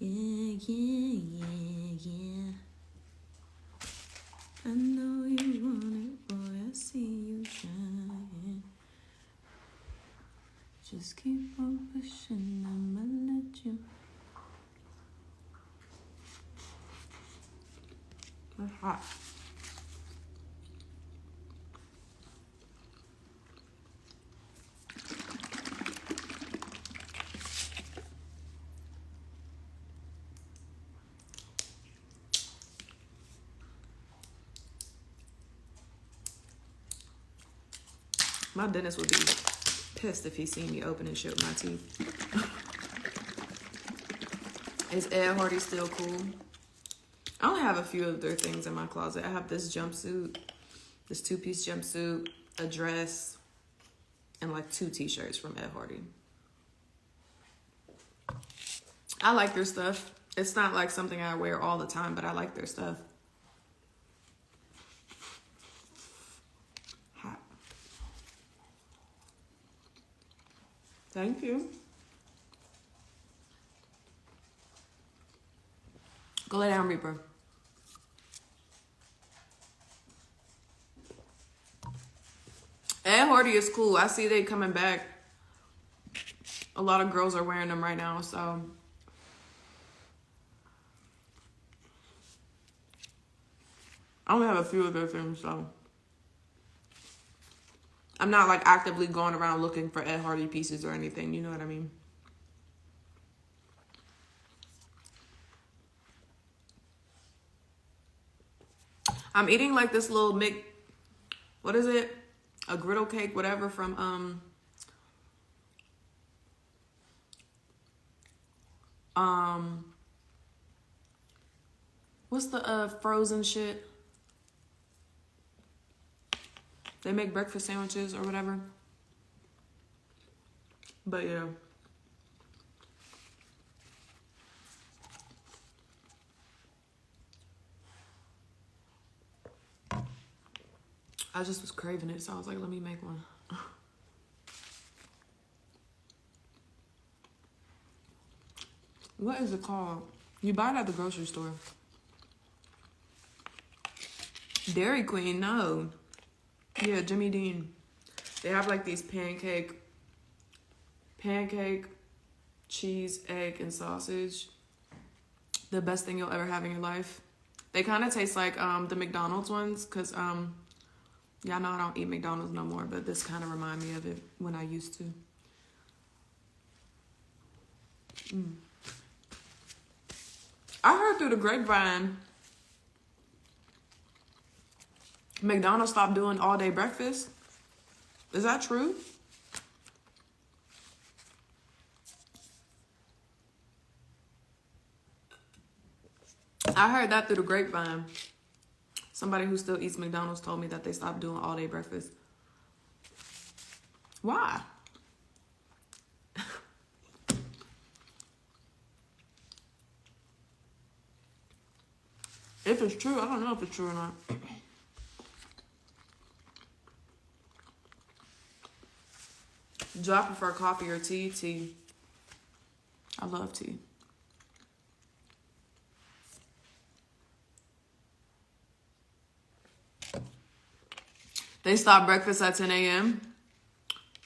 Yeah, yeah, yeah, yeah. I know you want it, boy. I see you trying. Just keep on pushing. I'ma let you. It's hot. My dentist would be pissed if he seen me opening shit with my teeth. Is Ed Hardy still cool? I only have a few of their things in my closet. I have this jumpsuit, this two-piece jumpsuit, a dress, and like 2 t-shirts from Ed Hardy. I like their stuff. It's not like something I wear all the time, but I like their stuff. Hot. Thank you. Go lay down, Reaper. Ed Hardy is cool. I see they coming back. A lot of girls are wearing them right now, so I only have a few of their things, so I'm not like actively going around looking for Ed Hardy pieces or anything. You know what I mean? I'm eating like this little what is it? A griddle cake, whatever, from what's the frozen shit? They make breakfast sandwiches or whatever. But yeah. I just was craving it, so I was like, let me make one. What is it called? You buy it at the grocery store. Dairy Queen, no. Yeah, Jimmy Dean. They have like these pancake, cheese, egg, and sausage. The best thing you'll ever have in your life. They kind of taste like the McDonald's ones, because y'all know I don't eat McDonald's no more, but this kind of remind me of it when I used to. I heard through the grapevine McDonald's stopped doing all-day breakfast. Is that true? I heard that through the grapevine. Somebody who still eats McDonald's told me that they stopped doing all-day breakfast. Why? If it's true, I don't know if it's true or not. Do I prefer coffee or tea? Tea. I love tea. They stopped breakfast at 10 a.m.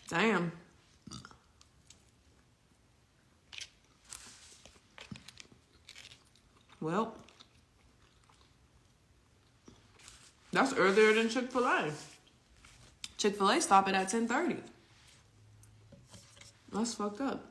Damn. Well, that's earlier than Chick-fil-A. Chick-fil-A stop it at 10:30. That's fucked up.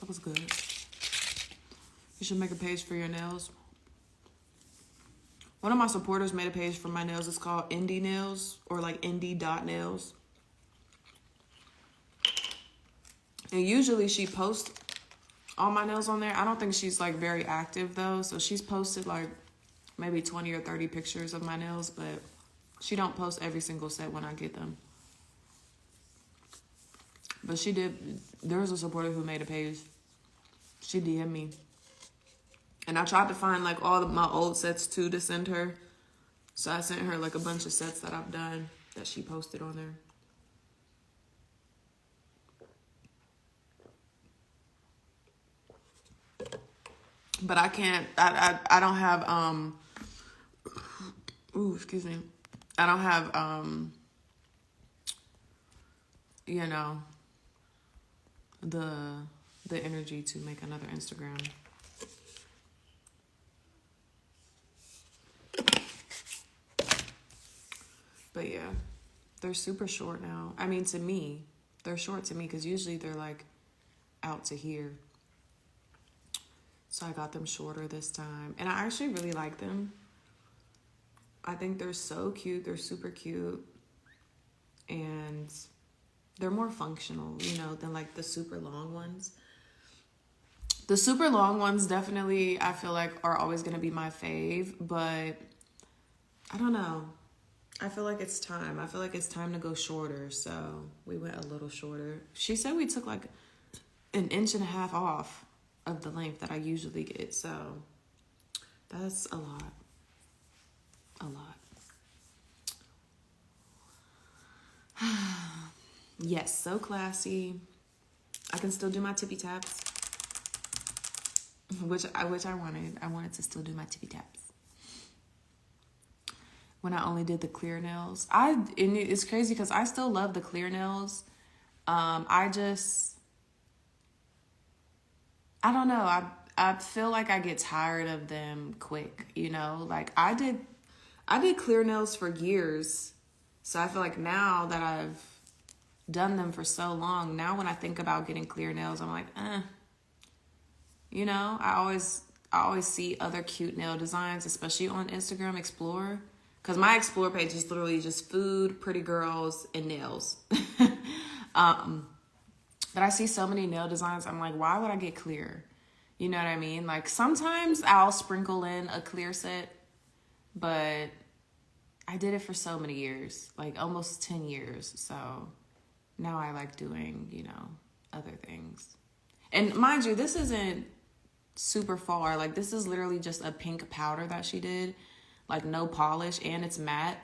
That was good. You should make a page for your nails. One of my supporters made a page for my nails. It's called Indie Nails, or like indie.nails. And usually she posts all my nails on there. I don't think she's like very active though. So she's posted like maybe 20 or 30 pictures of my nails, but she don't post every single set when I get them. But she did. There was a supporter who made a page. She DM'd me. And I tried to find like all of my old sets too to send her. So I sent her like a bunch of sets that I've done that she posted on there. But I can't, I don't have, excuse me. I don't have, you know, the energy to make another Instagram. But yeah, they're super short now. I mean, to me, they're short to me because usually they're like out to here. So I got them shorter this time. And I actually really like them. I think they're so cute. They're super cute. And they're more functional, you know, than like the super long ones. The super long ones definitely, I feel like, are always going to be my fave. But I don't know. I feel like it's time. I feel like it's time to go shorter. So we went a little shorter. She said we took like 1.5 inches off of the length that I usually get. So that's a lot. A lot. Yes, so classy. I can still do my tippy taps. Which I wanted. I wanted to still do my tippy taps. When I only did the clear nails. And it's crazy because I still love the clear nails. I don't know. I feel like I get tired of them quick, you know? Like I did clear nails for years. So I feel like now that I've done them for so long, now when I think about getting clear nails, I'm like, You know, I always see other cute nail designs, especially on Instagram Explore. Because my Explore page is literally just food, pretty girls, and nails. But I see so many nail designs. I'm like, why would I get clear? You know what I mean? Like sometimes I'll sprinkle in a clear set, but I did it for so many years, like almost 10 years. So now I like doing, you know, other things. And mind you, this isn't super far. Like this is literally just a pink powder that she did, like no polish, and it's matte.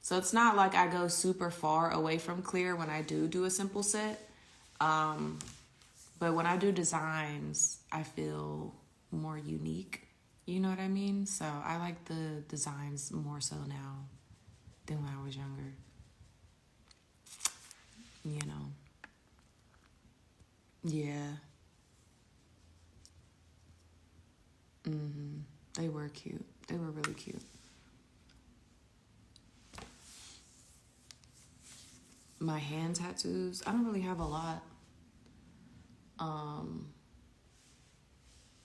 So it's not like I go super far away from clear when I do a simple set. But when I do designs, I feel more unique. You know what I mean? So I like the designs more so now than when I was younger. You know. Yeah. They were cute. They were really cute. My hand tattoos, I don't really have a lot.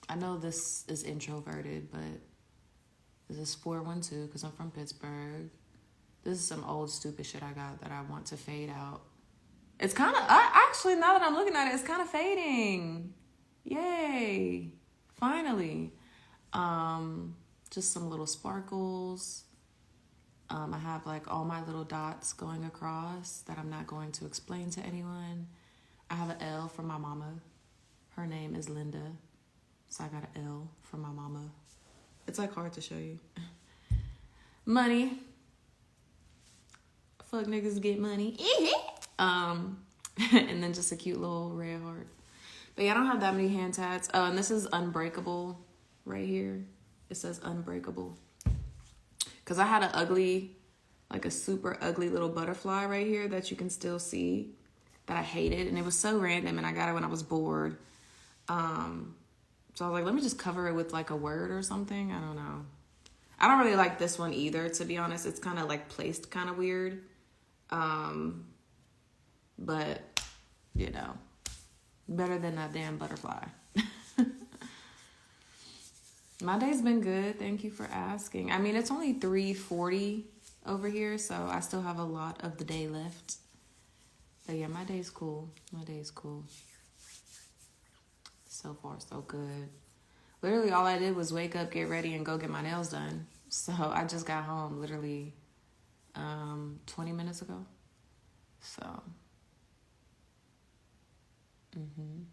I know this is introverted, but this is 412 because I'm from Pittsburgh. This is some old stupid shit I got that I want to fade out. It's kind of, actually, now that I'm looking at it, it's kind of fading. Yay. Finally. Just some little sparkles. I have like all my little dots going across that I'm not going to explain to anyone. I have an L for my mama. Her name is Linda. So I got an L for my mama. It's like hard to show you. Money. Fuck niggas get money. And then just a cute little red heart. But yeah, I don't have that many hand tats. And this is Unbreakable right here. It says Unbreakable. Because I had a super ugly little butterfly right here that you can still see that I hated. And it was so random, and I got it when I was bored. So I was like, let me just cover it with like a word or something. I don't know. I don't really like this one either, to be honest. It's kind of like placed kind of weird. But, you know, better than that damn butterfly. My day's been good. Thank you for asking. I mean, it's only 3:40 over here, so I still have a lot of the day left. But yeah, my day's cool. My day's cool. So far, so good. Literally, all I did was wake up, get ready, and go get my nails done. So I just got home literally 20 minutes ago. So Mm-hmm.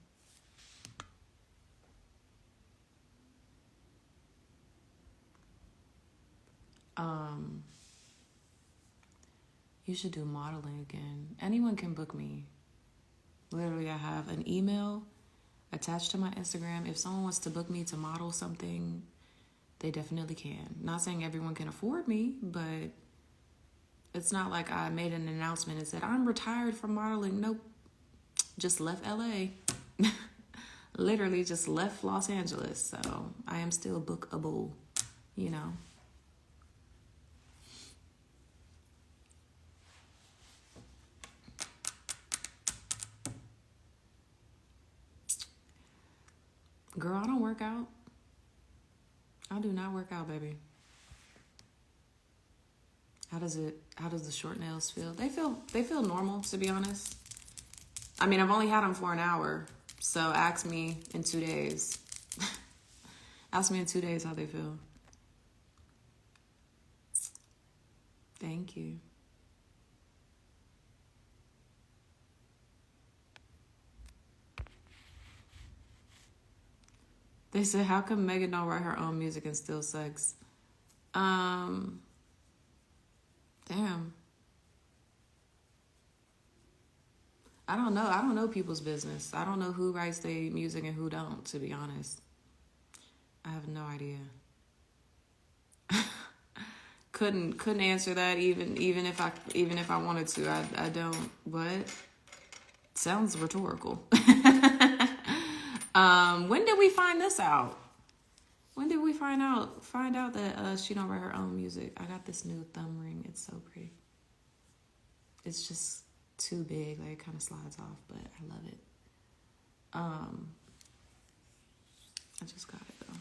You should do modeling again. Anyone can book me. Literally, I have an email attached to my Instagram. If someone wants to book me to model something, they definitely can. Not saying everyone can afford me, but it's not like I made an announcement and said, I'm retired from modeling. Nope. Just left LA. Literally just left Los Angeles. So I am still bookable, you know. Girl, I don't work out. I do not work out, baby. How does the short nails feel? They feel normal, to be honest. I mean, I've only had them for an hour. So ask me in 2 days. Ask me in 2 days how they feel. Thank you. They said, how come Megan don't write her own music and still sucks? Damn. I don't know. I don't know people's business. I don't know who writes their music and who don't, to be honest. I have no idea. couldn't answer that even if I wanted to. I don't. What? Sounds rhetorical. When did we find this out? When did we find out that she don't write her own music? I got this new thumb ring. It's so pretty. It's just too big, like it kind of slides off, but I love it. I just got it though.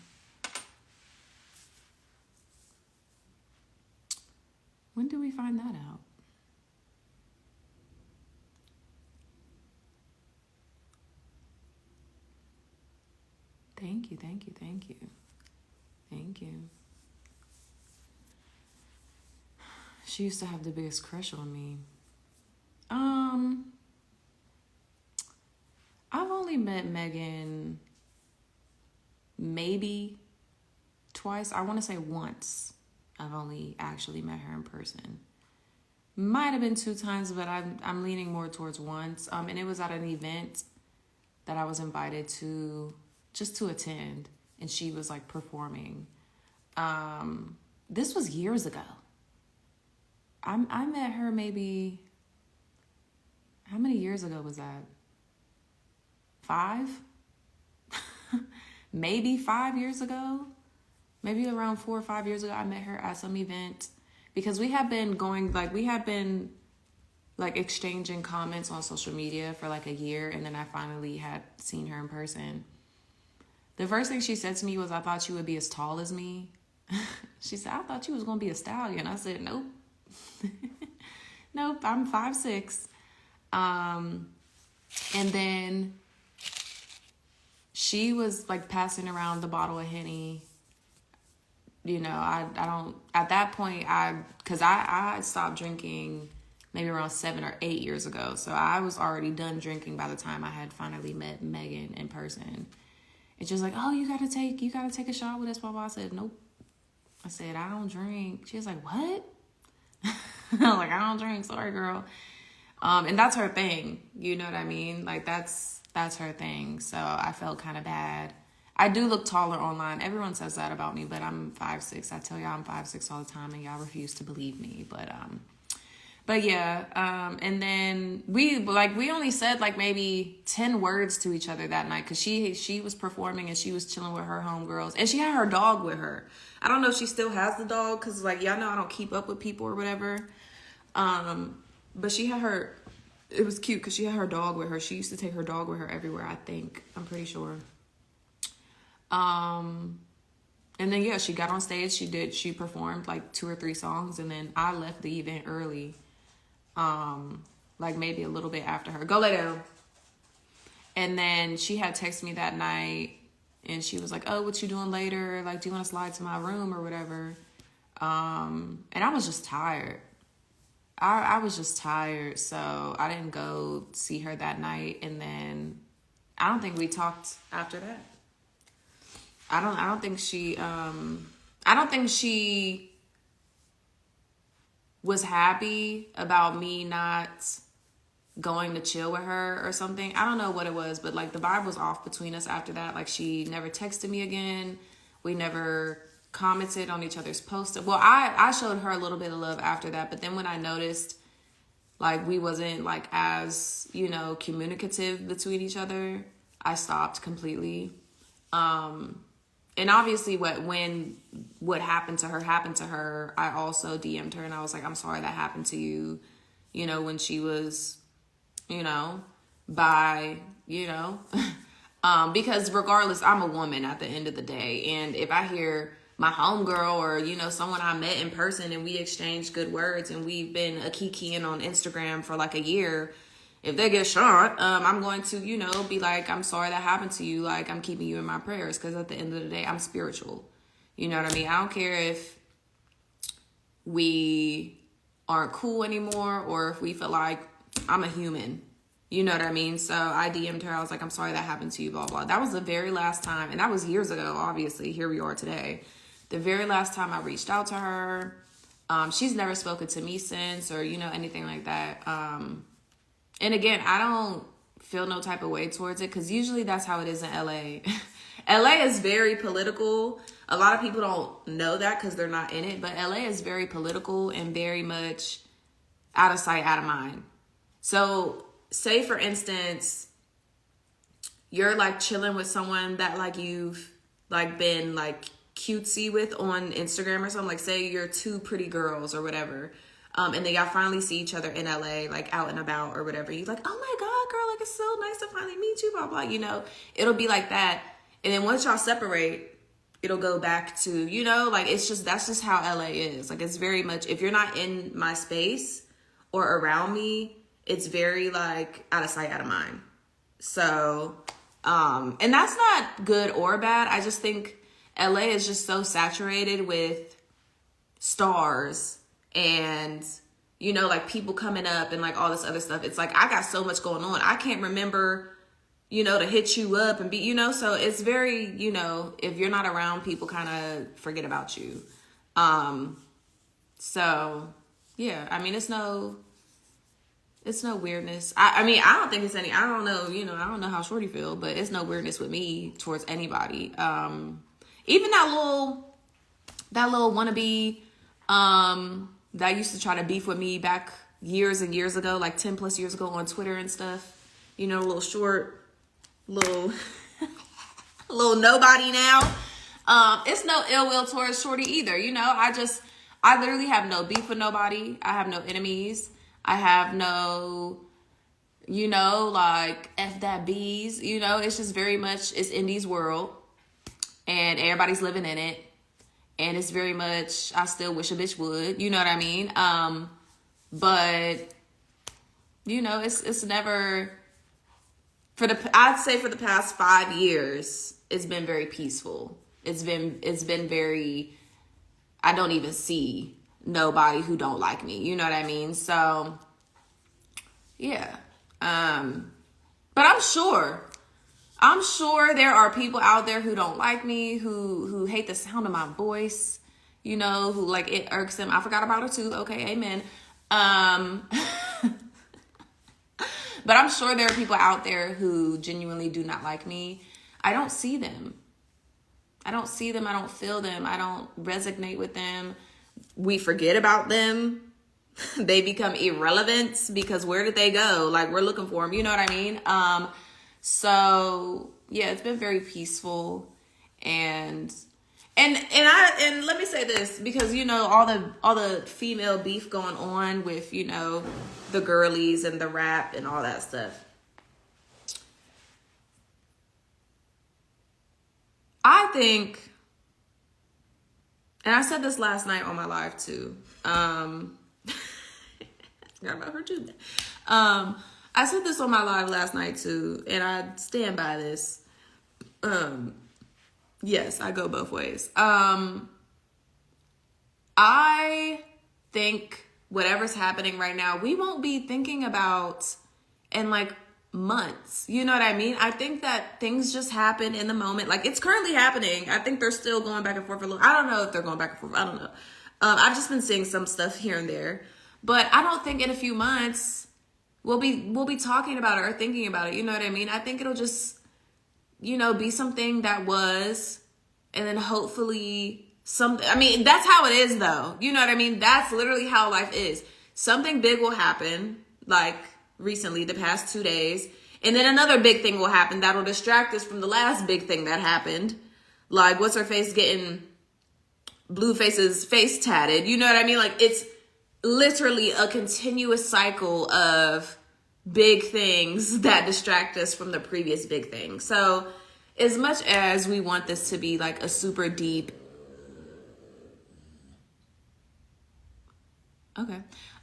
When did we find that out? Thank you. She used to have the biggest crush on me. I've only met Megan maybe twice. I want to say once. I've only actually met her in person. Might have been 2 times, but I'm leaning more towards once. And it was at an event that I was invited to just to attend, and she was like performing. This was years ago. I met her maybe, how many years ago was that? 5? Maybe 5 years ago. Maybe around 4 or 5 years ago, I met her at some event. Because we have been exchanging comments on social media for like a year, and then I finally had seen her in person. The first thing she said to me was, I thought you would be as tall as me. She said, I thought you was going to be a stallion. I said, nope. Nope, I'm 5'6". And then she was like passing around the bottle of Henny. You know, I don't, at that point, because I stopped drinking maybe around 7 or 8 years ago. So I was already done drinking by the time I had finally met Megan in person. It's just like, oh, you gotta take a shot with us, blah, blah. I said, nope. I said, I don't drink. She was like, what? Like, I don't drink. Sorry, girl. And that's her thing. You know what I mean? Like, that's her thing. So I felt kind of bad. I do look taller online. Everyone says that about me, but I'm 5'6". I tell y'all I'm 5'6" all the time, and y'all refuse to believe me. But yeah. And then we only said like maybe 10 words to each other that night, because she was performing and she was chilling with her homegirls, and she had her dog with her. I don't know if she still has the dog, because like y'all know I don't keep up with people or whatever. But she had her. It was cute because she had her dog with her. She used to take her dog with her everywhere, I think. I'm pretty sure. And then yeah, she got on stage. She performed like 2 or 3 songs, and then I left the event early. Like maybe a little bit after her. Go lay down. And then she had texted me that night, and she was like, oh, what you doing later? Like, do you want to slide to my room or whatever? And I was just tired. I was just tired, so I didn't go see her that night. And then I don't think we talked after that. I don't think she was happy about me not going to chill with her or something. I don't know what it was, but like the vibe was off between us after that. Like she never texted me again. We never commented on each other's posts. Well, I showed her a little bit of love after that, but then when I noticed like we wasn't like as, you know, communicative between each other, I stopped completely. And obviously what happened to her, I also DM'd her and I was like, I'm sorry that happened to you, you know, when she was, you know, by, you know, because regardless, I'm a woman at the end of the day. And if I hear my homegirl or, you know, someone I met in person and we exchanged good words and we've been a kikiing on Instagram for like a year, if they get shot, I'm going to, you know, be like, I'm sorry that happened to you. Like, I'm keeping you in my prayers because at the end of the day, I'm spiritual. You know what I mean? I don't care if we aren't cool anymore or if we feel like I'm a human. You know what I mean? So I DM'd her. I was like, I'm sorry that happened to you, blah, blah. That was the very last time. And that was years ago, obviously. Here we are today. The very last time I reached out to her. She's never spoken to me since or, you know, anything like that. And again, I don't feel no type of way towards it because usually that's how it is in LA. LA is very political. A lot of people don't know that because they're not in it. But LA is very political and very much out of sight, out of mind. So say, for instance, you're like chilling with someone that like you've like been like cutesy with on Instagram or something. Like say you're two pretty girls or whatever. And then y'all finally see each other in LA, like out and about or whatever. You're like, oh my God, girl, like it's so nice to finally meet you, blah, blah, you know. It'll be like that. And then once y'all separate, it'll go back to, you know, like it's just, that's just how LA is. Like it's very much, if you're not in my space or around me, it's very like out of sight, out of mind. So, and that's not good or bad. I just think LA is just so saturated with stars and, you know, like people coming up and like all this other stuff. It's like, I got so much going on. I can't remember, you know, to hit you up and be, you know, so it's very, you know, if you're not around, people kind of forget about you. So yeah, I mean, it's no weirdness. I mean, I don't think it's any, I don't know, you know, I don't know how Shorty feel, but it's no weirdness with me towards anybody. Even that little wannabe, that used to try to beef with me back years and years ago, like 10 plus years ago on Twitter and stuff. You know, a little short, little nobody now. It's no ill will towards Shorty either. You know, I literally have no beef with nobody. I have no enemies. I have no, you know, like F that bees. You know, it's just very much, it's Indy's world and everybody's living in it. And it's very much, I still wish a bitch would, you know what I mean? But, you know, it's never, I'd say for the past 5 years, it's been very peaceful. It's been very, I don't even see nobody who don't like me, you know what I mean? So, yeah. But I'm sure there are people out there who don't like me, who hate the sound of my voice, you know, who like it irks them. I forgot about her too. Okay, amen. But I'm sure there are people out there who genuinely do not like me. I don't see them. I don't feel them. I don't resonate with them. We forget about them. They become irrelevant because where did they go? Like we're looking for them. You know what I mean? So yeah, it's been very peaceful and let me say this because, you know, all the female beef going on with, you know, the girlies and the rap and all that stuff. I think, and I said this last night on my live too. Forgot about her too. I said this on my live last night too, and I stand by this. Yes, I go both ways. I think whatever's happening right now, we won't be thinking about, and like months. You know what I mean? I think that things just happen in the moment. Like, it's currently happening. I think they're still going back and forth a little. I don't know if they're going back and forth. I don't know. I've just been seeing some stuff here and there. But I don't think in a few months we'll be talking about it or thinking about it. You know what I mean? I think it'll just, be something that was, and then hopefully something. I mean, that's how it is, though. You know what I mean? That's literally how life is. Something big will happen, like recently, the past 2 days. And then another big thing will happen that'll distract us from the last big thing that happened. Like, what's her face getting Blueface's face tatted? You know what I mean? Like, it's literally a continuous cycle of big things that distract us from the previous big thing. So as much as we want this to be like a super deep,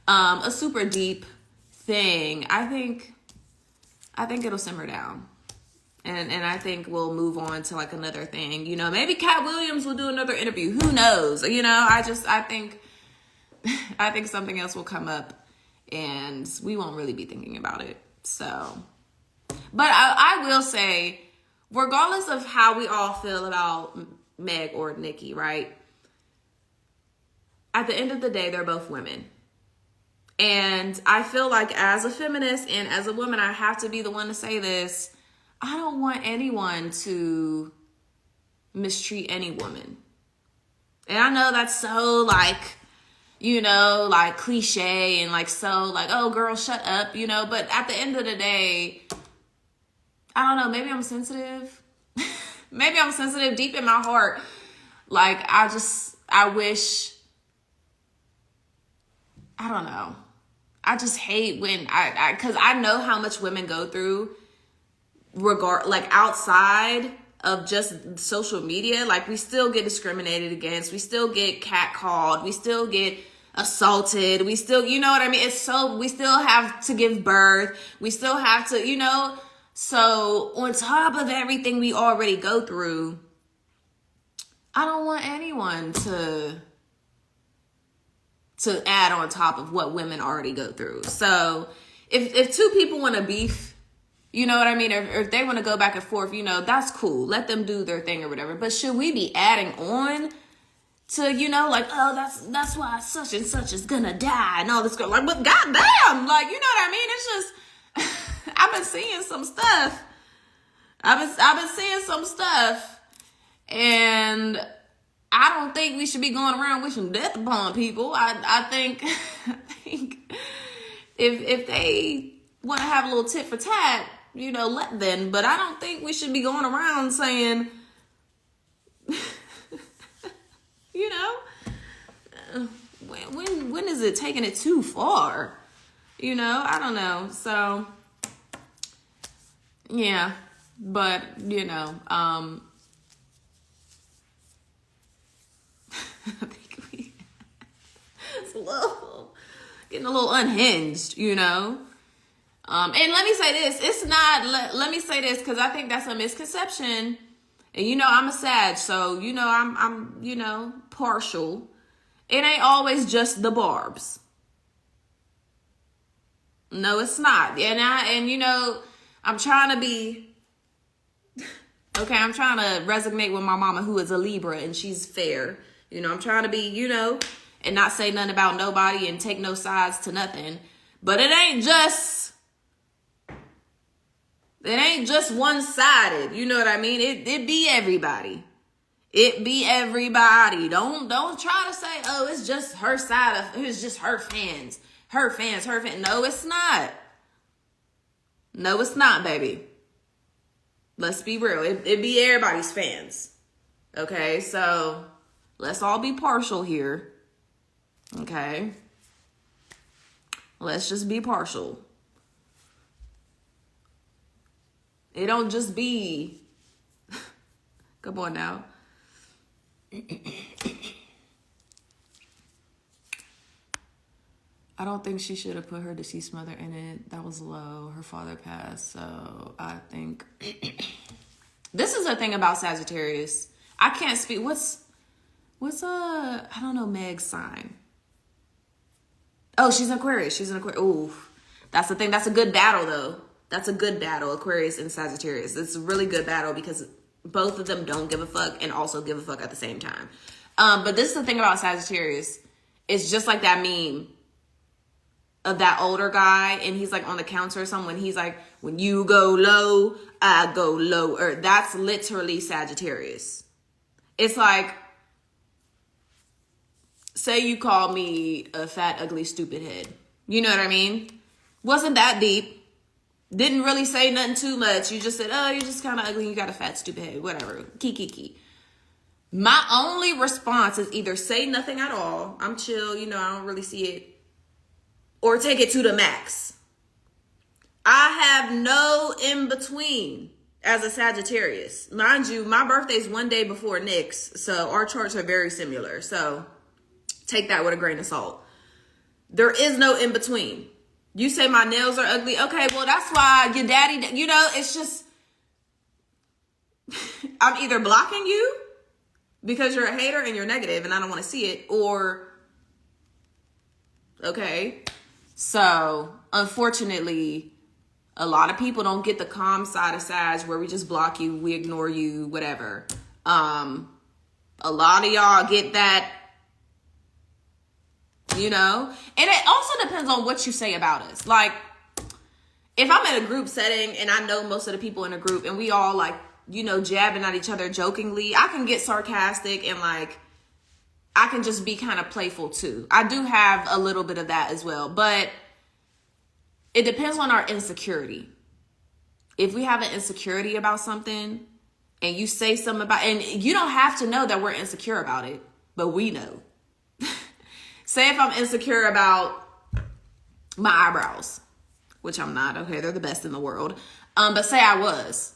a super deep thing, I think it'll simmer down. And I think we'll move on to like another thing. Maybe Cat Williams will do another interview. Who knows? I think something else will come up and we won't really be thinking about it. So, but I will say, regardless of how we all feel about Meg or Nikki, right? At the end of the day, they're both women. And I feel like as a feminist and as a woman, I have to be the one to say this. I don't want anyone to mistreat any woman. And I know that's so like cliche and like, so like, oh girl, shut up, but at the end of the day, I don't know, maybe I'm sensitive. Maybe I'm sensitive deep in my heart. Like, I wish, I don't know. I just hate when cause I know how much women go through outside of just social media. Like, we still get discriminated against. We still get catcalled. We still get assaulted. We still, you know what I mean? We still have to give birth. We still have to, so on top of everything we already go through, I don't want anyone to add on top of what women already go through. So if two people want to beef, you know what I mean? Or if they want to go back and forth, that's cool. Let them do their thing or whatever. But should we be adding on to, like, oh, that's why such and such is gonna die and all this stuff. Like, but goddamn, like, you know what I mean? It's just, I've been seeing some stuff. I've been seeing some stuff, and I don't think we should be going around wishing death upon people. I think if they want to have a little tit for tat, let them. But I don't think we should be going around saying, when is it taking it too far? I don't know. So, yeah, but, I think it's getting a little unhinged, And let me say this, it's not, let me say this, because I think that's a misconception. And, I'm a Sag, so, I'm partial. It ain't always just the barbs. No, it's not. And I'm trying to be, okay, I'm trying to resonate with my mama, who is a Libra, and she's fair. I'm trying to be, and not say nothing about nobody and take no sides to nothing. But it ain't just one-sided. You know what I mean? It be everybody. It be everybody. Don't try to say, oh, it's just her side it's just her fans. Her fans. No, it's not. No, it's not, baby. Let's be real. It be everybody's fans. Okay, so let's all be partial here. Okay? Let's just be partial. It don't just be... Come on now. I don't think she should have put her deceased mother in it. That was low. Her father passed. So I think... This is the thing about Sagittarius. I can't speak. What's I don't know, Meg's sign. Oh, she's an Aquarius. Ooh, that's the thing. That's a good battle, though. That's a good battle, Aquarius and Sagittarius. It's a really good battle because both of them don't give a fuck and also give a fuck at the same time. But this is the thing about Sagittarius. It's just like that meme of that older guy, and he's like on the counter or something. When he's like, when you go low, I go lower. That's literally Sagittarius. It's like, say you call me a fat, ugly, stupid head. You know what I mean? Wasn't that deep. Didn't really say nothing too much. You just said, oh, you're just kind of ugly. You got a fat, stupid head. Whatever. Kiki. My only response is either say nothing at all. I'm chill. You know, I don't really see it. Or take it to the max. I have no in between as a Sagittarius. Mind you, my birthday's one day before Nick's. So our charts are very similar. So take that with a grain of salt. There is no in between. You say my nails are ugly. Okay, well, that's why your daddy, you know, it's just, I'm either blocking you because you're a hater and you're negative and I don't want to see it, or, okay. So, unfortunately, a lot of people don't get the calm side of Sag where we just block you, we ignore you, whatever. A lot of y'all get that, you know, and it also depends on what you say about us. Like, if I'm in a group setting and I know most of the people in a group and we all like, you know, jabbing at each other jokingly, I can get sarcastic and like, I can just be kind of playful too. I do have a little bit of that as well, but it depends on our insecurity. If we have an insecurity about something and you say something about, and you don't have to know that we're insecure about it, but we know. Say if I'm insecure about my eyebrows, which I'm not. Okay, they're the best in the world. But say I was.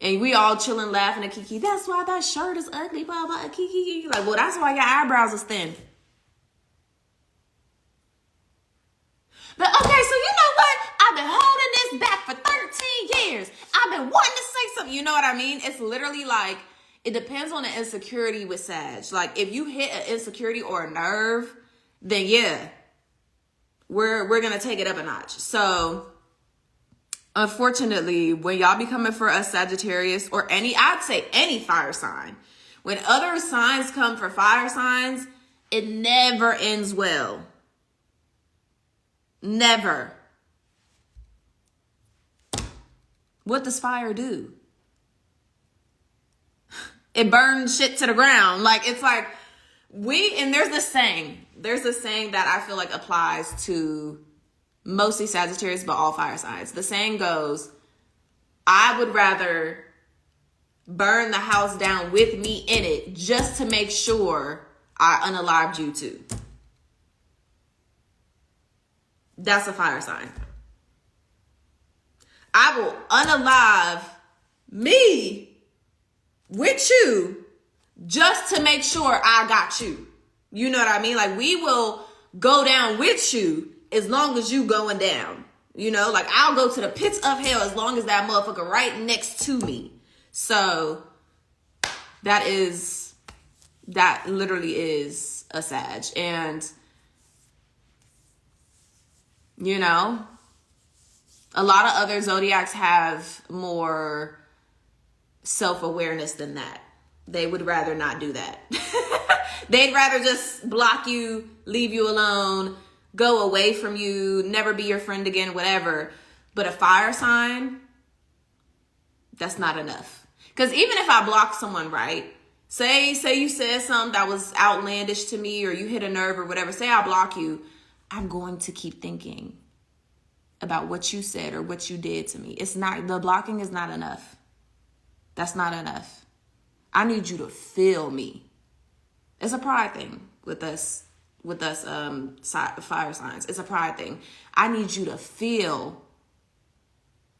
And we all chilling, laughing at Kiki. That's why that shirt is ugly, blah, blah, Kiki. Like, well, that's why your eyebrows is thin. But okay, so you know what? I've been holding this back for 13 years. I've been wanting to say something. You know what I mean? It's literally like, it depends on the insecurity with Sag. Like, if you hit an insecurity or a nerve, then yeah, we're going to take it up a notch. So, unfortunately, when y'all be coming for us Sagittarius or I'd say any fire sign, when other signs come for fire signs, it never ends well. Never. What does fire do? It burns shit to the ground. Like, it's like and there's this saying that I feel like applies to mostly Sagittarius, but all fire signs. The saying goes, I would rather burn the house down with me in it just to make sure I unalived you too. That's a fire sign. I will unalive me with you just to make sure I got you. You know what I mean? Like, we will go down with you as long as you going down. You know, like, I'll go to the pits of hell as long as that motherfucker right next to me. So that literally is a Sag. And, you know, a lot of other zodiacs have more self-awareness than that. They would rather not do that. They'd rather just block you, leave you alone, go away from you, never be your friend again, whatever. But a fire sign, that's not enough. Because even if I block someone, right? Say you said something that was outlandish to me, or you hit a nerve or whatever. Say I block you. I'm going to keep thinking about what you said or what you did to me. The blocking is not enough. That's not enough. I need you to feel me. It's a pride thing with us fire signs. It's a pride thing. I need you to feel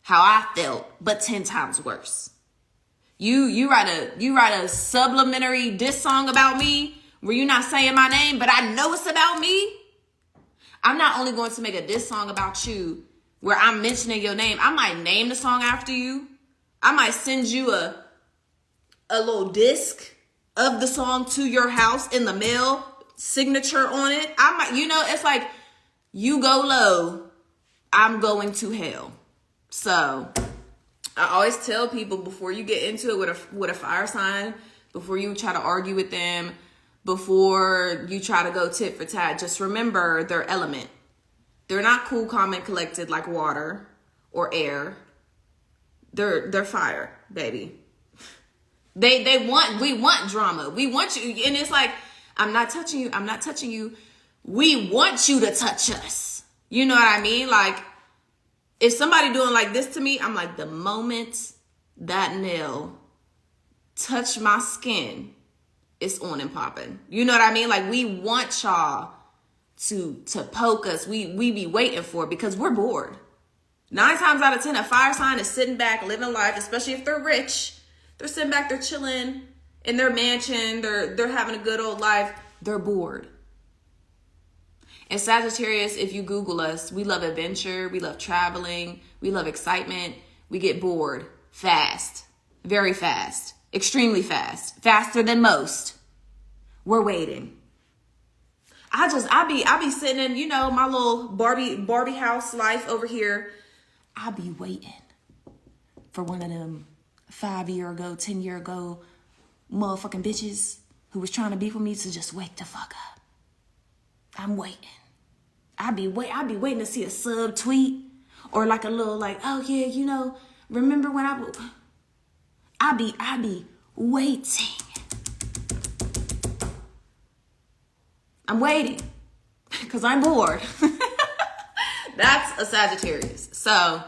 how I felt, but 10 times worse. You write a subliminary diss song about me where you're not saying my name, but I know it's about me. I'm not only going to make a diss song about you where I'm mentioning your name. I might name the song after you. I might send you a little disc of the song to your house in the mail, signature on it. I might, it's like, you go low, I'm going to hell. So I always tell people before you get into it with a fire sign, before you try to argue with them, before you try to go tit for tat, just remember their element. They're not cool, calm, and collected like water or air. They're fire, baby. We want drama. We want you, and it's like, I'm not touching you. I'm not touching you. We want you to touch us. You know what I mean? Like, if somebody doing like this to me, I'm like, the moment that nail touch my skin, it's on and popping. You know what I mean? Like, we want y'all to poke us. We be waiting for it because we're bored. 9 times out of 10, a fire sign is sitting back, living life, especially if they're rich. They're sitting back, they're chilling in their mansion, they're having a good old life. They're bored. And Sagittarius, if you Google us, we love adventure, we love traveling, we love excitement. We get bored fast, very fast, extremely fast, faster than most. We're waiting. I be sitting in, you know, my little Barbie house life over here. I be waiting for one of them 5-year ago, 10-year ago motherfucking bitches who was trying to beef with me to just wake the fuck up. I'm waiting. I be waiting to see a sub tweet or like a little like, oh yeah, you know, remember when I be waiting. I'm waiting because I'm bored. That's a Sagittarius. So,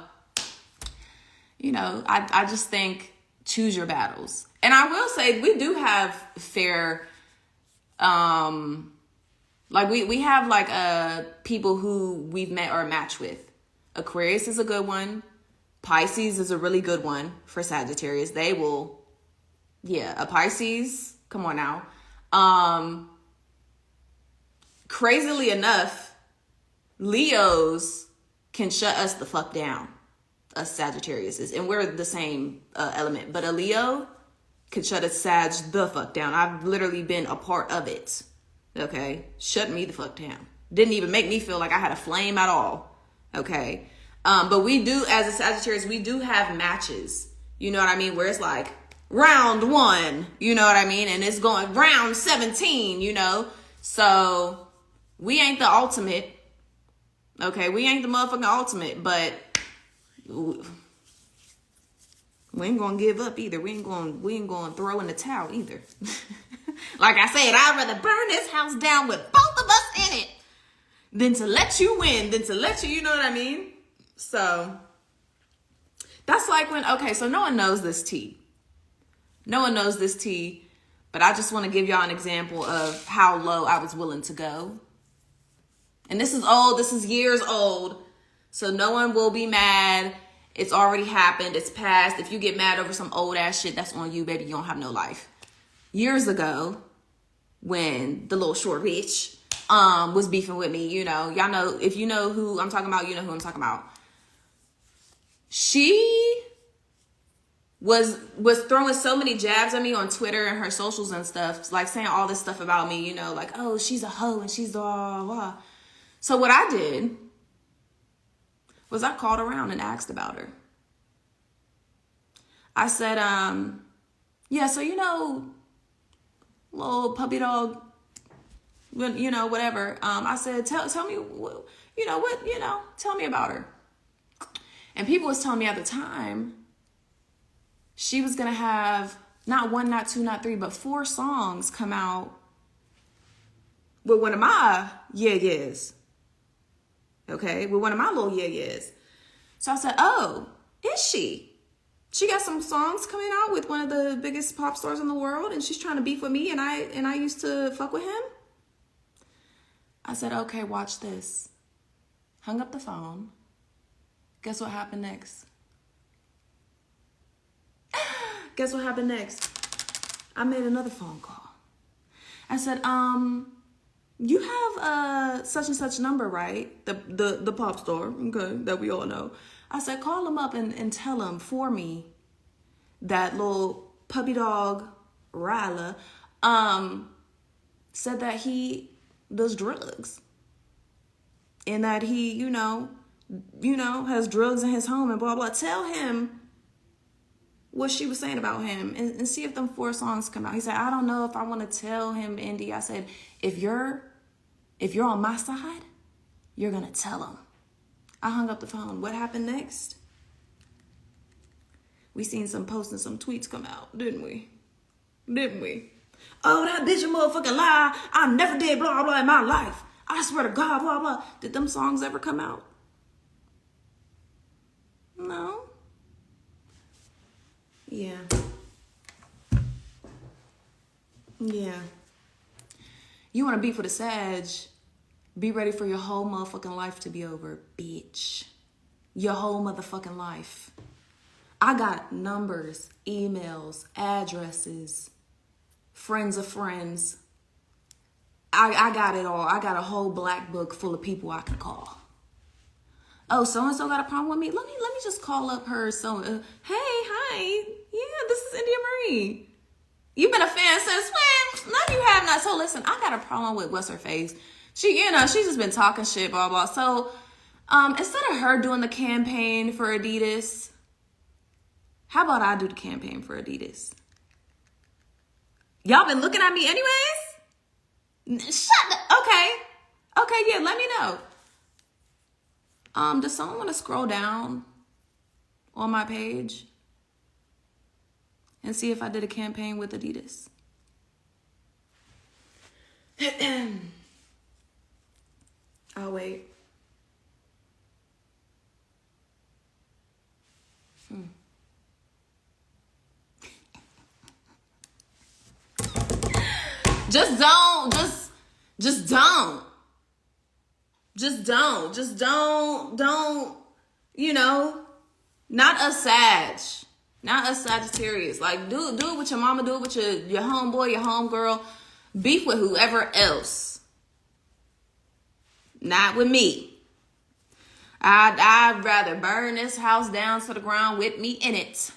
you know, I just think choose your battles. And I will say we do have fair, like we have like people who we've met or matched with. Aquarius is a good one. Pisces is a really good one for Sagittarius. They will, yeah, a Pisces, come on now. Crazily enough, Leos can shut us the fuck down. Us Sagittarius is, and we're the same element, but a Leo can shut a Sag the fuck down. I've literally been a part of it. Okay, shut me the fuck down. Didn't even make me feel like I had a flame at all. Okay, but we do, as a Sagittarius, we do have matches. You know what I mean? Where it's like round 1. You know what I mean? And it's going round 17. You know, so we ain't the ultimate. Okay, we ain't the motherfucking ultimate, but we ain't gonna give up either. We ain't gonna throw in the towel either. Like I said, I'd rather burn this house down with both of us in it than to let you win, than to let you know what I mean? So that's like when, okay, so no one knows this tea. No one knows this tea, but I just want to give y'all an example of how low I was willing to go. And this is old, this is years old. So no one will be mad. It's already happened. It's past. If you get mad over some old ass shit, that's on you, baby. You don't have no life. Years ago, when the little short bitch was beefing with me, you know, y'all know, if you know who I'm talking about, you know who I'm talking about. She was throwing so many jabs at me on Twitter and her socials and stuff, like saying all this stuff about me, you know, like, oh, she's a hoe and she's blah, blah. So what I did was I called around and asked about her. I said, yeah, so, you know, little puppy dog, you know, whatever. I said, tell me, you know, what, you know, tell me about her. And people was telling me at the time, she was going to have not 1, not 2, not 3, but 4 songs come out with one of my yeah-yeahs. Okay, with one of my little yeah-yeahs. So I said, oh, is she? She got some songs coming out with one of the biggest pop stars in the world, and she's trying to beef with me, and I used to fuck with him? I said, okay, watch this. Hung up the phone. Guess what happened next? Guess what happened next? I made another phone call. I said, you have such and such number, right? The pop star, okay, that we all know. I said, call him up and tell him for me that little puppy dog Ryla said that he does drugs and that he, you know, has drugs in his home and blah, blah. Tell him what she was saying about him and see if them 4 songs come out. He said, I don't know if I want to tell him, Indy. I said, if you're on my side, you're going to tell him. I hung up the phone. What happened next? We seen some posts and some tweets come out, didn't we? Oh, that bitch a motherfucking lie. I never did blah, blah in my life. I swear to God, blah, blah. Did them songs ever come out? No. Yeah. You want to beef with a Sag, be ready for your whole motherfucking life to be over, bitch. Your whole motherfucking life. I got numbers, emails, addresses, friends of friends. I got it all. I got a whole black book full of people I can call. Oh, so-and-so got a problem with me? Let me just call up her. Hey, hi. Yeah, this is Indyamarie. You've been a fan since when? No, you have not. So listen, I got a problem with what's her face. She's just been talking shit, blah, blah. So instead of her doing the campaign for Adidas, how about I do the campaign for Adidas? Y'all been looking at me anyways? Okay, yeah, let me know. Does someone want to scroll down on my page and see if I did a campaign with Adidas? I'll wait. Just don't. Not a Sag. Not a Sagittarius. Like, do it with your mama, do it with your homeboy, your homegirl. Beef with whoever else. Not with me. I'd rather burn this house down to the ground with me in it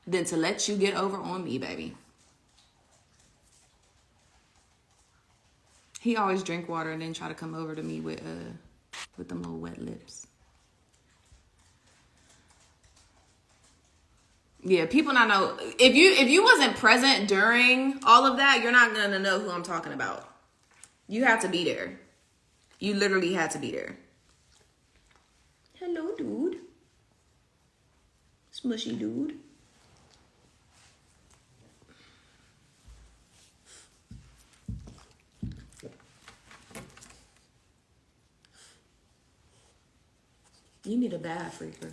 than to let you get over on me, baby. He always drink water and then try to come over to me with them little wet lips. Yeah, people not know. If you wasn't present during all of that, you're not gonna know who I'm talking about. You have to be there. You literally had to be there. Hello, dude. Smushy dude. You need a bath, Reaper.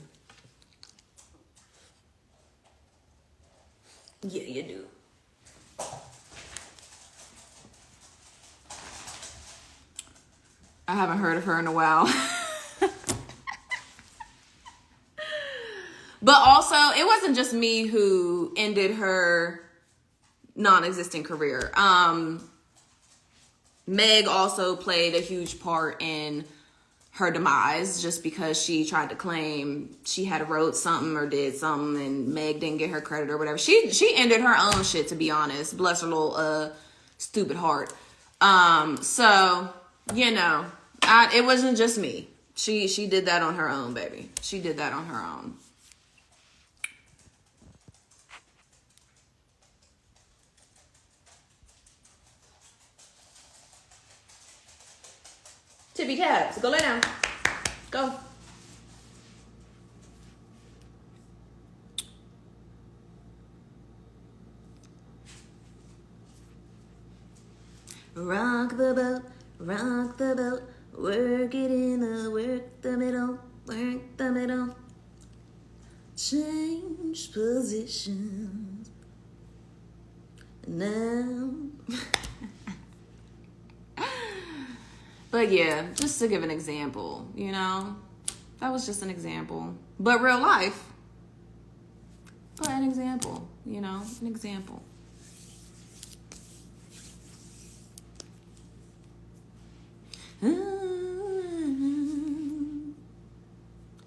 Yeah, you do. I haven't heard of her in a while. But also, it wasn't just me who ended her non-existent career. Meg also played a huge part in her demise just because she tried to claim she had wrote something or did something and Meg didn't get her credit or whatever. She ended her own shit, to be honest. Bless her little stupid heart. So, it wasn't just me. She did that on her own, baby. She did that on her own. Tippy taps, go lay down. Go. Rock the boat, work it in work the middle, change positions. Now. But yeah, just to give an example, that was just an example. But real life, but an example, an example.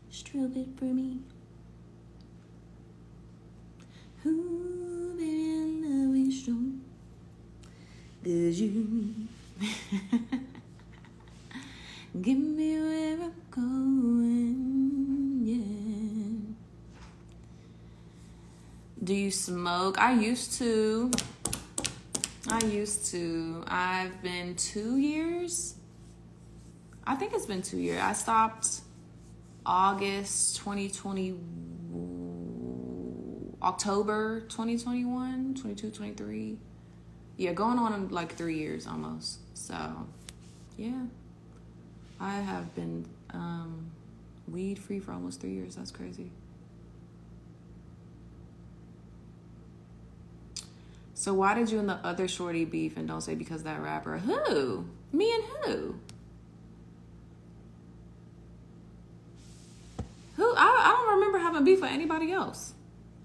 Stroke it for me. Ooh, baby, I love you strong. 'Cause you give me where I'm going. Do you smoke? I used to. I've been 2 years. I think it's been 2 years. I stopped August 2020, October 2021, 22, 23. Yeah, going on like 3 years almost. So, yeah. I have been weed free for almost 3 years. That's crazy. So why did you and the other shorty beef and don't say because that rapper? Who? Me and who? Who? I don't remember having beef with anybody else.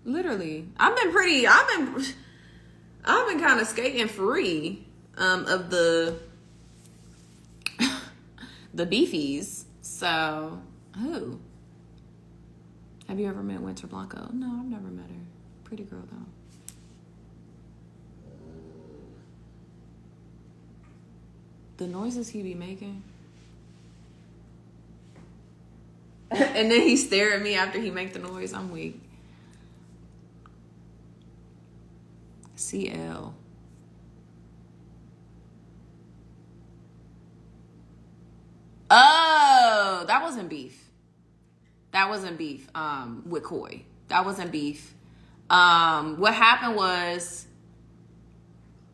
Literally. I've been kind of skating free of the beefies. So, who? Have you ever met Winter Blanco? No, I've never met her. Pretty girl though. The noises he be making. And then he stare at me after he make the noise. I'm weak. CL. Oh, that wasn't beef. That wasn't beef with Coy. That wasn't beef. What happened was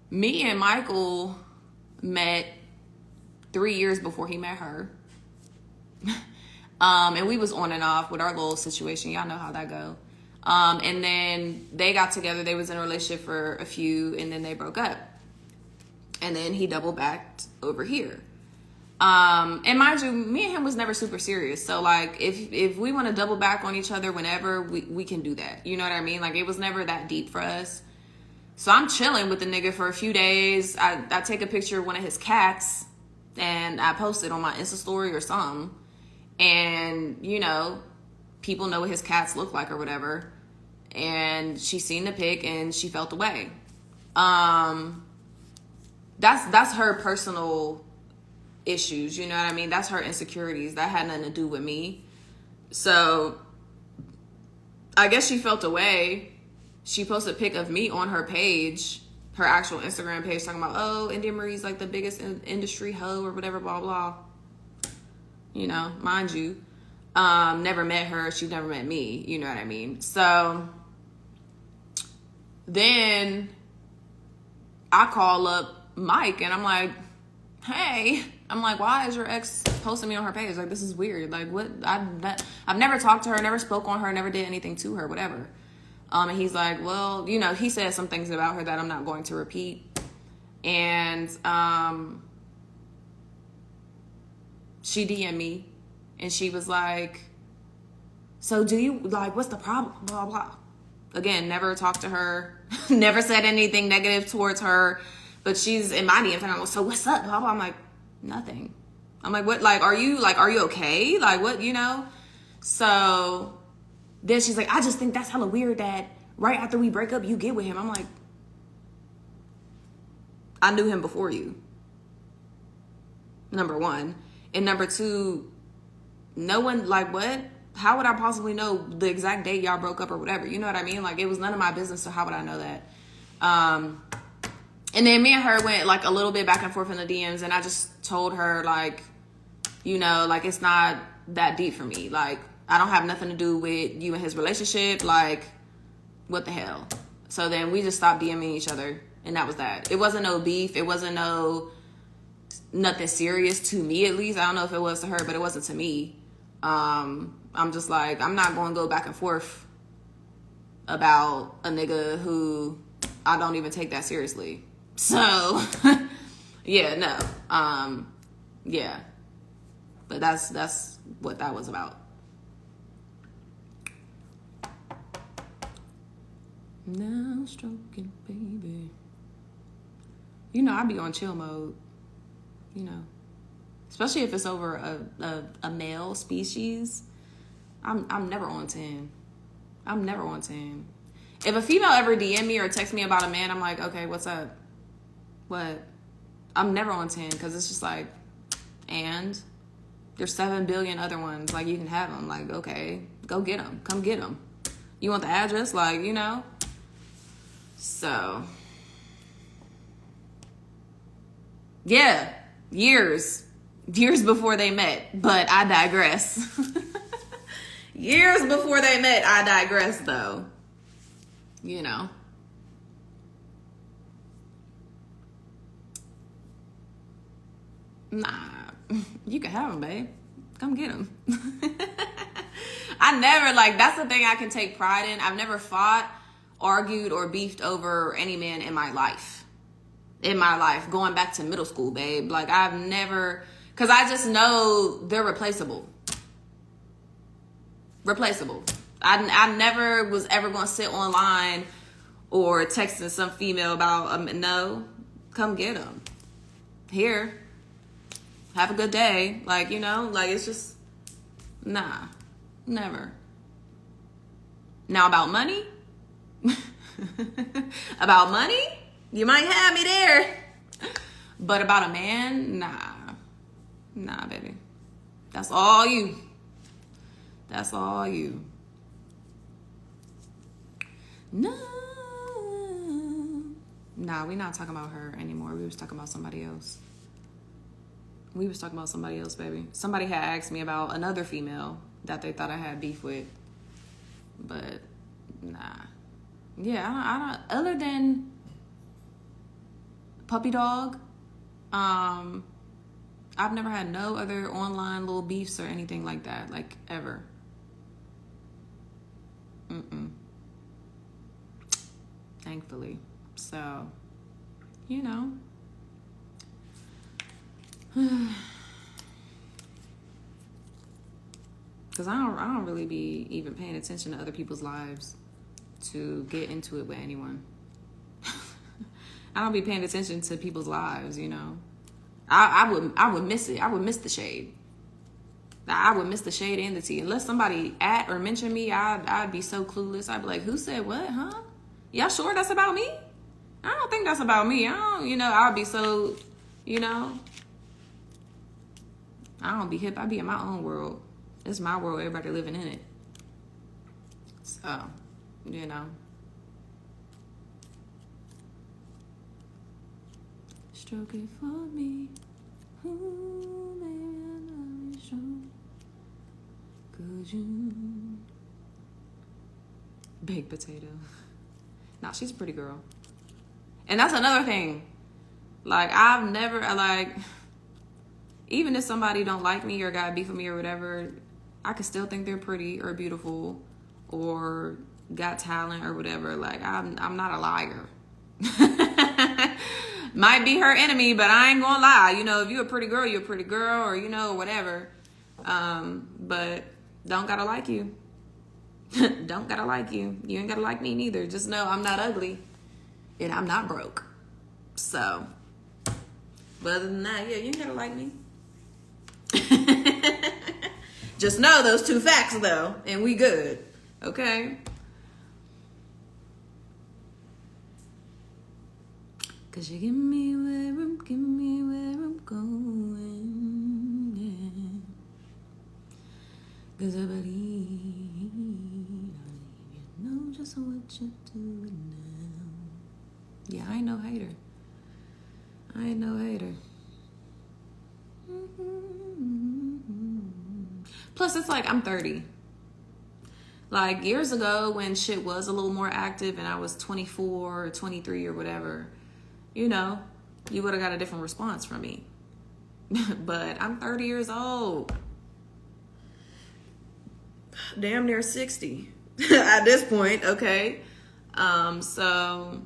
me and Michael met 3 years before he met her. And we was on and off with our little situation. Y'all know how that go. And then they got together. They was in a relationship for a few, and then they broke up. And then he double backed over here. And mind you, me and him was never super serious. So like, if we want to double back on each other whenever, we can do that. You know what I mean? Like, it was never that deep for us. So I'm chilling with the nigga for a few days. I take a picture of one of his cats and I post it on my Insta story or something. And, you know, people know what his cats look like or whatever. And she seen the pic and she felt away. That's her personal issues, you know what I mean? That's her insecurities. That had nothing to do with me. So I guess she felt away. She posted a pic of me on her page, her actual Instagram page, talking about, oh, indyamare's like the biggest industry hoe or whatever, blah, blah. You know, mind you, never met her. She never met me. You know what I mean? So then I call up Mike and I'm like, hey, I'm like, why is your ex posting me on her page? Like, this is weird. Like, what? I've never talked to her, never spoke on her, never did anything to her, whatever. And he's like, well, you know, he said some things about her that I'm not going to repeat. And she DM'd me and she was like, so do you, like, what's the problem? Blah, blah. Again, never talked to her, never said anything negative towards her. But she's in my DMs and I'm like, so what's up? Blah, blah. I'm like, nothing. I'm like, what? Like, are you okay? Like, what, you know? So then she's like, I just think that's hella weird that right after we break up, you get with him. I'm like, I knew him before you. Number one. And number two, no one, like, what? How would I possibly know the exact date y'all broke up or whatever? You know what I mean? Like, it was none of my business, so how would I know that? And then me and her went, like, a little bit back and forth in the DMs, and I just told her, like, you know, like, it's not that deep for me. Like, I don't have nothing to do with you and his relationship. Like, what the hell? So then we just stopped DMing each other, and that was that. It wasn't no beef. It wasn't nothing serious to me, at least. I don't know if it was to her, but it wasn't to me. I'm just like, I'm not going to go back and forth about a nigga who I don't even take that seriously. So, yeah, no. Yeah. But that's what that was about. Now stroking, baby. You know, I be on chill mode. You know. Especially if it's over a male species. I'm never on 10. I'm never on 10. If a female ever DM me or text me about a man, I'm like, okay, what's up? What? I'm never on 10 because it's just like, and there's 7 billion other ones. Like, you can have them. Like, okay, go get them. Come get them. You want the address? Like, you know. So, yeah, years before they met, but I digress. Years before they met, I digress, though. You know. Nah, you can have him, babe. Come get him. I never, like, that's the thing I can take pride in. I've never fought, argued, or beefed over any man in my life. Going back to middle school, babe. Like, I've never, because I just know they're replaceable. I never was ever going to sit online or texting some female about, no, come get them. Here. Have a good day. Like, you know, like, it's just, nah, never. Now, about money, you might have me there. But about a man, nah, baby. That's all you. No. Nah, we're not talking about her anymore. We was talking about somebody else. Baby. Somebody had asked me about another female that they thought I had beef with. But, nah. Yeah, I don't other than puppy dog, I've never had no other online little beefs or anything like that, like, ever. Thankfully. So, you know. Because I don't really be even paying attention to other people's lives to get into it with anyone. I don't be paying attention to people's lives, you know. I would miss it. I would miss the shade. I would miss the shade and the tea. Unless somebody at or mention me, I'd be so clueless. I'd be like, who said what, huh? Y'all sure that's about me? I don't think that's about me. I'd be so, you know. I don't be hip. I be in my own world. It's my world. Everybody living in it. So, you know. Stroke it for me. Ooh, man, I sure could you. Baked potato. Nah, she's a pretty girl. And that's another thing. Like, I've never, like, even if somebody don't like me or got beef with me or whatever, I could still think they're pretty or beautiful or got talent or whatever. Like, I'm not a liar. Might be her enemy, but I ain't gonna lie. You know, if you're a pretty girl, you're a pretty girl, or, you know, whatever. But don't gotta like you. Don't gotta like you. You ain't gotta like me neither. Just know I'm not ugly and I'm not broke. So, but other than that, yeah, you ain't gotta like me. Just know those two facts, though, and we good. Okay? Cause you give me where I'm going, yeah. Cause I believe you know just what you're doing now. Yeah, I ain't no hater. Plus, it's like, I'm 30. Like, years ago when shit was a little more active and I was 24 or 23 or whatever, you know, you would have got a different response from me. But I'm 30 years old. Damn near 60 at this point, okay? So,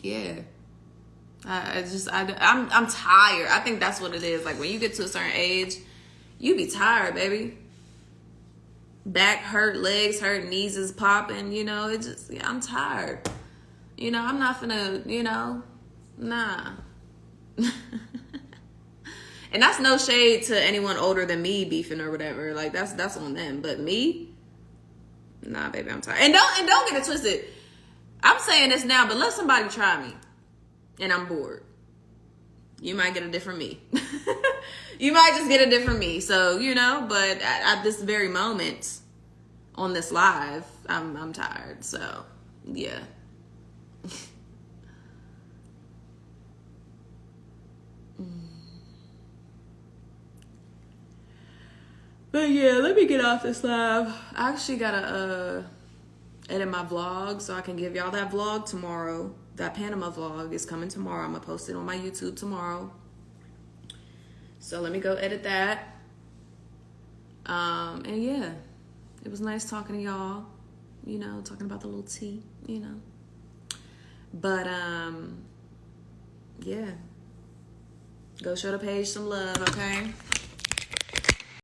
yeah. I'm tired. I think that's what it is. Like, when you get to a certain age, you be tired, baby. Back hurt, legs hurt, knees is popping, you know. It just, yeah, I'm tired. You know, I'm not finna, you know, nah. And that's no shade to anyone older than me beefing or whatever. Like, that's on them. But me, nah, baby, I'm tired. And don't get it twisted. I'm saying this now, but let somebody try me, and I'm bored. You might get a different me. You might just get a different me. So, you know, but at this very moment on this live, I'm tired. So, yeah. But yeah, let me get off this live. I actually gotta edit my vlog so I can give y'all that vlog tomorrow. That Panama vlog is coming tomorrow. I'm gonna post it on my YouTube tomorrow. So let me go edit that. And yeah, it was nice talking to y'all. You know, talking about the little tea, you know. But yeah. Go show the page some love, okay?